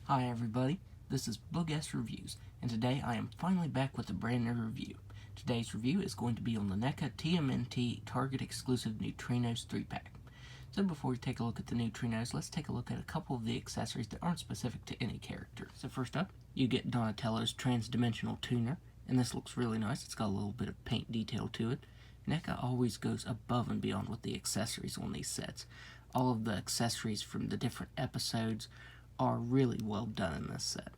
Hi everybody, this is Bug S Reviews, and today I am finally back with a brand new review. Today's review is going to be on the NECA TMNT Target Exclusive Neutrinos 3-pack. So before we take a look at the Neutrinos, let's take a look at a couple of the accessories that aren't specific to any character. So first up, you get Donatello's Transdimensional Tuner, and this looks really nice. It's got a little bit of paint detail to it. NECA always goes above and beyond with the accessories on these sets. All of the accessories from the different episodes are really well done in this set.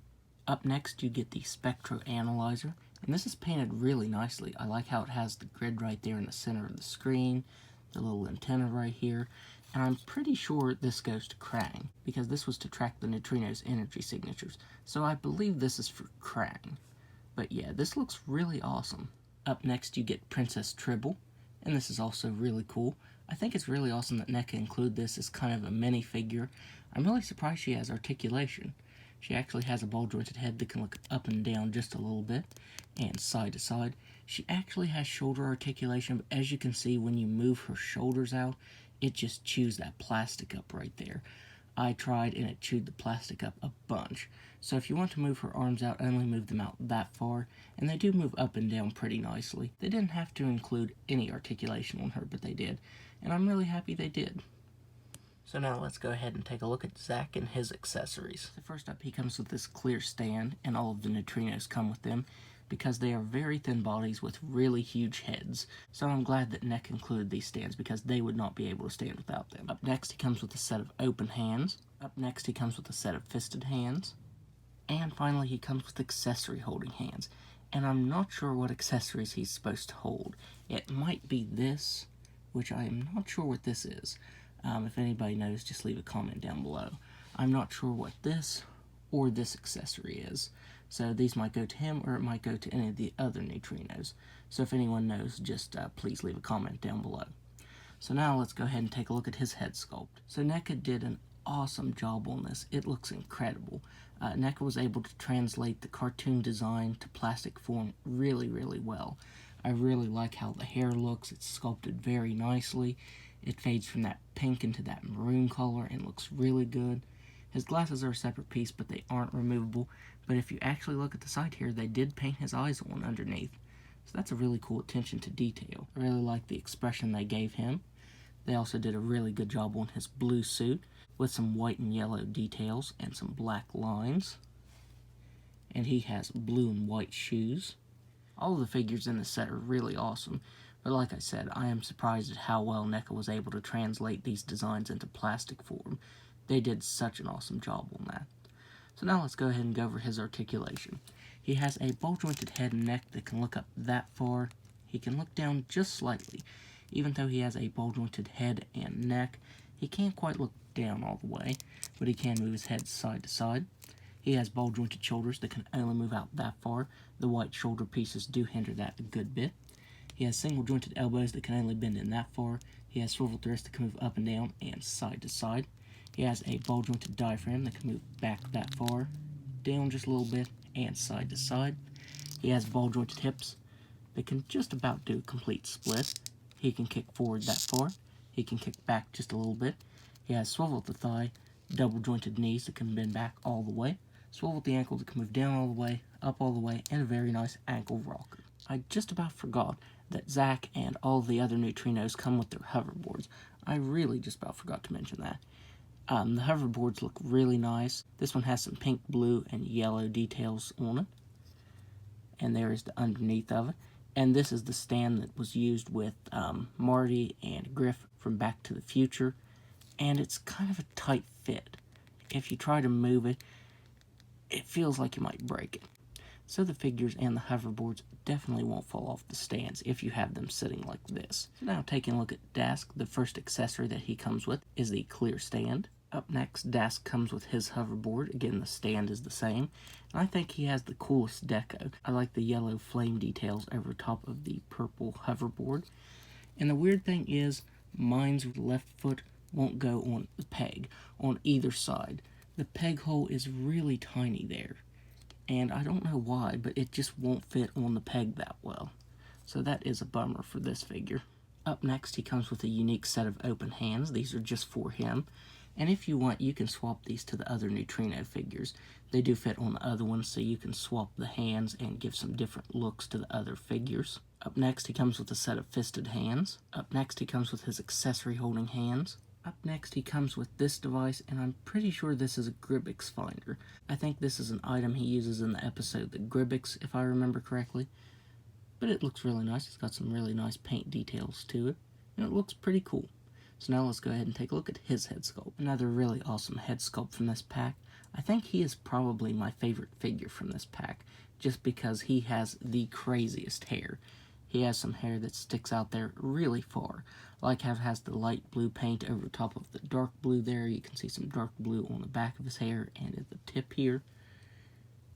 Up next you get the Spectra Analyzer, and this is painted really nicely. I like how it has the grid right there in the center of the screen, the little antenna right here, and I'm pretty sure this goes to Krang, because this was to track the Neutrinos' energy signatures, so I believe this is for Krang. But yeah, this looks really awesome. Up next you get Princess Tribble, and this is also really cool. I think it's really awesome that NECA include this as kind of a mini figure. I'm really surprised she has articulation. She actually has a ball-jointed head that can look up and down just a little bit, and side to side. She actually has shoulder articulation, but as you can see, when you move her shoulders out, it just chews that plastic up right there. I tried, and it chewed the plastic up a bunch. So if you want to move her arms out, only move them out that far, and they do move up and down pretty nicely. They didn't have to include any articulation on her, but they did, and I'm really happy they did. So now let's go ahead and take a look at Zack and his accessories. So first up, he comes with this clear stand, and all of the Neutrinos come with them, because they are very thin bodies with really huge heads. So I'm glad that NECA included these stands, because they would not be able to stand without them. Up next, he comes with a set of open hands. Up next, he comes with a set of fisted hands. And finally, he comes with accessory holding hands. And I'm not sure what accessories he's supposed to hold. It might be this, which I am not sure what this is. If anybody knows, just leave a comment down below. I'm not sure what this or this accessory is. So these might go to him, or it might go to any of the other Neutrinos. So if anyone knows, just please leave a comment down below. So now let's go ahead and take a look at his head sculpt. So NECA did an awesome job on this. It looks incredible. NECA was able to translate the cartoon design to plastic form really, really well. I really like how the hair looks. It's sculpted very nicely. It fades from that pink into that maroon color and looks really good. His glasses are a separate piece, but they aren't removable. But if you actually look at the side here, they did paint his eyes on underneath. So that's a really cool attention to detail. I really like the expression they gave him. They also did a really good job on his blue suit with some white and yellow details and some black lines. And he has blue and white shoes. All of the figures in the set are really awesome. But like I said, I am surprised at how well NECA was able to translate these designs into plastic form. They did such an awesome job on that. So now let's go ahead and go over his articulation. He has a ball-jointed head and neck that can look up that far. He can look down just slightly. Even though he has a ball-jointed head and neck, he can't quite look down all the way, but he can move his head side to side. He has ball-jointed shoulders that can only move out that far. The white shoulder pieces do hinder that a good bit. He has single-jointed elbows that can only bend in that far. He has swivel wrists that can move up and down and side to side. He has a ball-jointed diaphragm that can move back that far, down just a little bit, and side to side. He has ball-jointed hips that can just about do a complete split. He can kick forward that far. He can kick back just a little bit. He has swivel at the thigh, double-jointed knees that can bend back all the way, swivel at the ankle that can move down all the way, up all the way, and a very nice ankle rocker. I just about forgot that Zack and all the other Neutrinos come with their hoverboards. I really just about forgot to mention that. The hoverboards look really nice. This one has some pink, blue, and yellow details on it. And there is the underneath of it. And this is the stand that was used with Marty and Griff from Back to the Future. And it's kind of a tight fit. If you try to move it, it feels like you might break it. So the figures and the hoverboards definitely won't fall off the stands if you have them sitting like this. So now taking a look at Dask, the first accessory that he comes with is the clear stand. Up next, Dask comes with his hoverboard. Again, the stand is the same. And I think he has the coolest deco. I like the yellow flame details over top of the purple hoverboard. And the weird thing is, mine's left foot won't go on the peg on either side. The peg hole is really tiny there. And I don't know why, but it just won't fit on the peg that well. So that is a bummer for this figure. Up next, he comes with a unique set of open hands. These are just for him. And if you want, you can swap these to the other Neutrino figures. They do fit on the other ones, so you can swap the hands and give some different looks to the other figures. Up next, he comes with a set of fisted hands. Up next, he comes with his accessory holding hands. Up next, he comes with this device, and I'm pretty sure this is a Gribbix finder. I think this is an item he uses in the episode The Gribbix, if I remember correctly. But it looks really nice. It's got some really nice paint details to it, and it looks pretty cool. So now let's go ahead and take a look at his head sculpt. Another really awesome head sculpt from this pack. I think he is probably my favorite figure from this pack, just because he has the craziest hair. He has some hair that sticks out there really far. Like how it has the light blue paint over top of the dark blue there. You can see some dark blue on the back of his hair and at the tip here.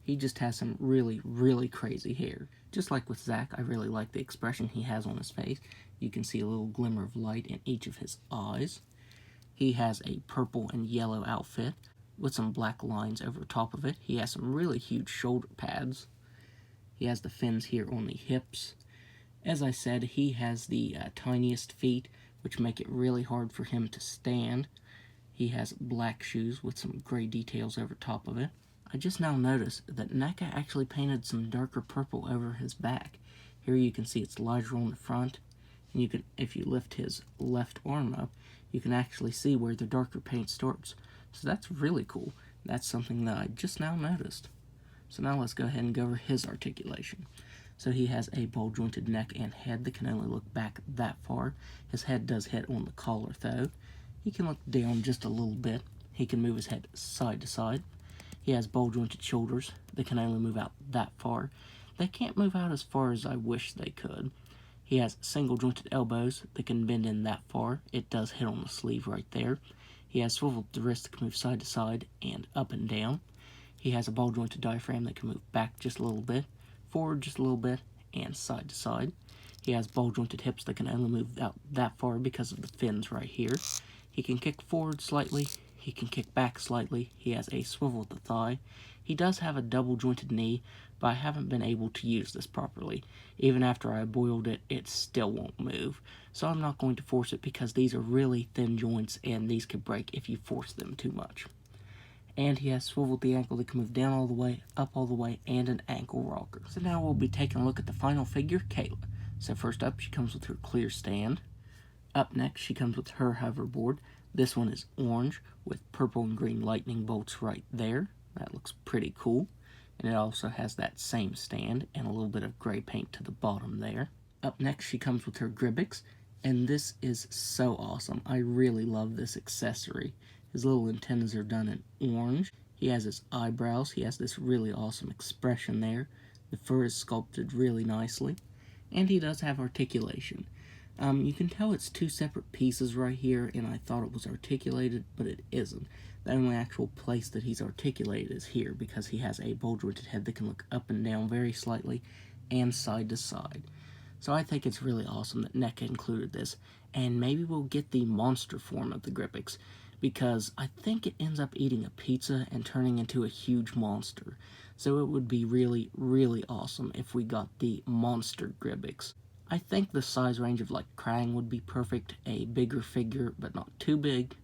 He just has some really, really crazy hair. Just like with Zach, I really like the expression he has on his face. You can see a little glimmer of light in each of his eyes. He has a purple and yellow outfit with some black lines over top of it. He has some really huge shoulder pads. He has the fins here on the hips. As I said, he has the tiniest feet, which make it really hard for him to stand. He has black shoes with some gray details over top of it. I just now noticed that NECA actually painted some darker purple over his back. Here you can see it's lighter on the front, and you can, if you lift his left arm up, you can actually see where the darker paint starts. So that's really cool. That's something that I just now noticed. So now let's go ahead and go over his articulation. So he has a ball-jointed neck and head that can only look back that far. His head does hit on the collar though. He can look down just a little bit. He can move his head side to side. He has ball-jointed shoulders that can only move out that far. They can't move out as far as I wish they could. He has single-jointed elbows that can bend in that far. It does hit on the sleeve right there. He has swiveled the wrist that can move side to side and up and down. He has a ball-jointed diaphragm that can move back just a little bit, forward just a little bit, and side to side. He has ball-jointed hips that can only move out that far because of the fins right here. He can kick forward slightly. He can kick back slightly. He has a swivel at the thigh. He does have a double-jointed knee, but I haven't been able to use this properly. Even after I boiled it, it still won't move. So I'm not going to force it because these are really thin joints and these could break if you force them too much. And he has swiveled the ankle that can move down all the way, up all the way, and an ankle rocker. So now we'll be taking a look at the final figure, Kayla. So first up, she comes with her clear stand. Up next, she comes with her hoverboard. This one is orange with purple and green lightning bolts right there. That looks pretty cool. And it also has that same stand and a little bit of gray paint to the bottom there. Up next, she comes with her Gribbix, and this is so awesome. I really love this accessory. His little antennas are done in orange. He has his eyebrows. He has this really awesome expression there. The fur is sculpted really nicely. And he does have articulation. You can tell it's two separate pieces right here, and I thought it was articulated, but it isn't. The only actual place that he's articulated is here, because he has a ball-jointed head that can look up and down very slightly, and side to side. So I think it's really awesome that NECA included this, and maybe we'll get the monster form of the Gribbix, because I think it ends up eating a pizza and turning into a huge monster. So it would be really, really awesome if we got the monster Gribbix. I think the size range of like Krang would be perfect, a bigger figure, but not too big.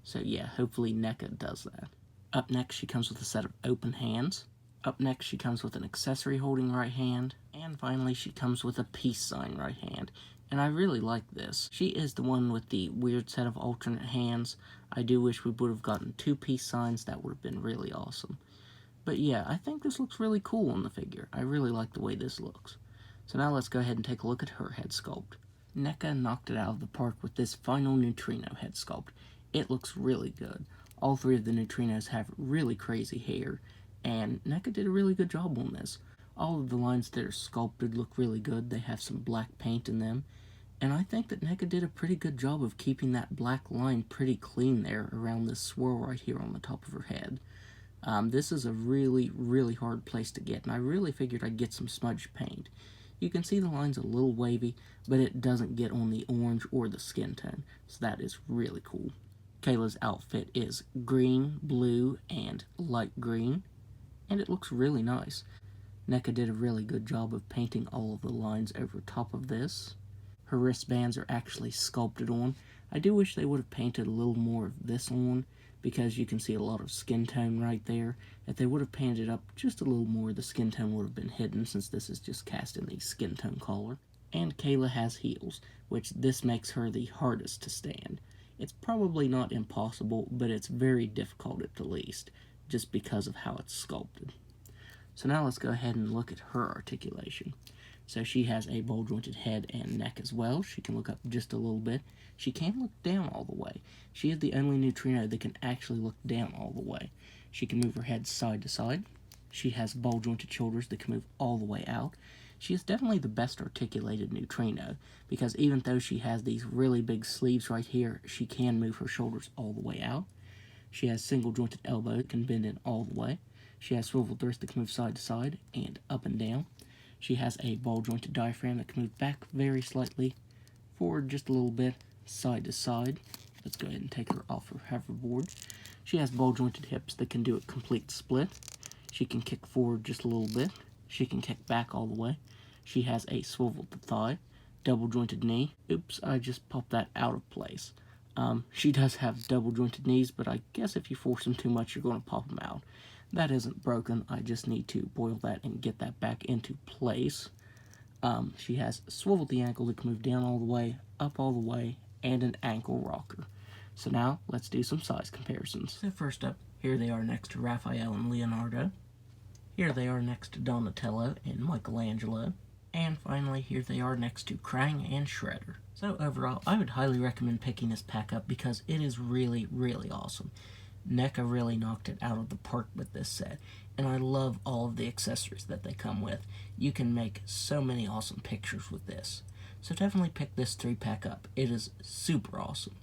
So yeah, hopefully NECA does that. Up next, she comes with a set of open hands. Up next, she comes with an accessory holding right hand. And finally, she comes with a peace sign right hand. And I really like this. She is the one with the weird set of alternate hands. I do wish we would have gotten two peace signs. That would have been really awesome. But yeah, I think this looks really cool on the figure. I really like the way this looks. So now let's go ahead and take a look at her head sculpt. NECA knocked it out of the park with this final Neutrino head sculpt. It looks really good. All three of the Neutrinos have really crazy hair, and NECA did a really good job on this. All of the lines that are sculpted look really good. They have some black paint in them, and I think that NECA did a pretty good job of keeping that black line pretty clean there around this swirl right here on the top of her head. This is a really, really hard place to get, and I really figured I'd get some smudge paint. You can see the line's a little wavy, but it doesn't get on the orange or the skin tone, so that is really cool. Kayla's outfit is green, blue, and light green, and it looks really nice. NECA did a really good job of painting all of the lines over top of this. Her wristbands are actually sculpted on. I do wish they would have painted a little more of this on, because you can see a lot of skin tone right there. If they would have panned it up just a little more, the skin tone would have been hidden, since this is just cast in the skin tone color. And Kayla has heels, which this makes her the hardest to stand. It's probably not impossible, but it's very difficult at the least, just because of how it's sculpted. So now let's go ahead and look at her articulation. So she has a ball jointed head and neck as well. She can look up just a little bit. She can look down all the way. She is the only neutrino that can actually look down all the way. She can move her head side to side. She has ball jointed shoulders that can move all the way out. She is definitely the best articulated neutrino, because even though she has these really big sleeves right here, she can move her shoulders all the way out. She has single jointed elbow that can bend in all the way. She has swivel wrists that can move side to side and up and down. She has a ball jointed diaphragm that can move back very slightly, forward just a little bit, side to side. Let's go ahead and take her off her hoverboard. She has ball jointed hips that can do a complete split. She can kick forward just a little bit. She can kick back all the way. She has a swiveled thigh, double jointed knee. Oops, I just popped that out of place. She does have double jointed knees, but I guess if you force them too much, you're going to pop them out. That isn't broken. I just need to boil that and get that back into place. She has swiveled the ankle that can move down all the way, up all the way, and an ankle rocker. So now, let's do some size comparisons. So first up, here they are next to Raphael and Leonardo. Here they are next to Donatello and Michelangelo. And finally, here they are next to Krang and Shredder. So overall, I would highly recommend picking this pack up because it is really, really awesome. NECA really knocked it out of the park with this set, and I love all of the accessories that they come with. You can make so many awesome pictures with this. So definitely pick this 3-pack up. It is super awesome.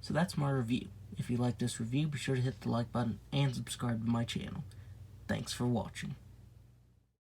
So that's my review. If you like this review, be sure to hit the like button and subscribe to my channel. Thanks for watching.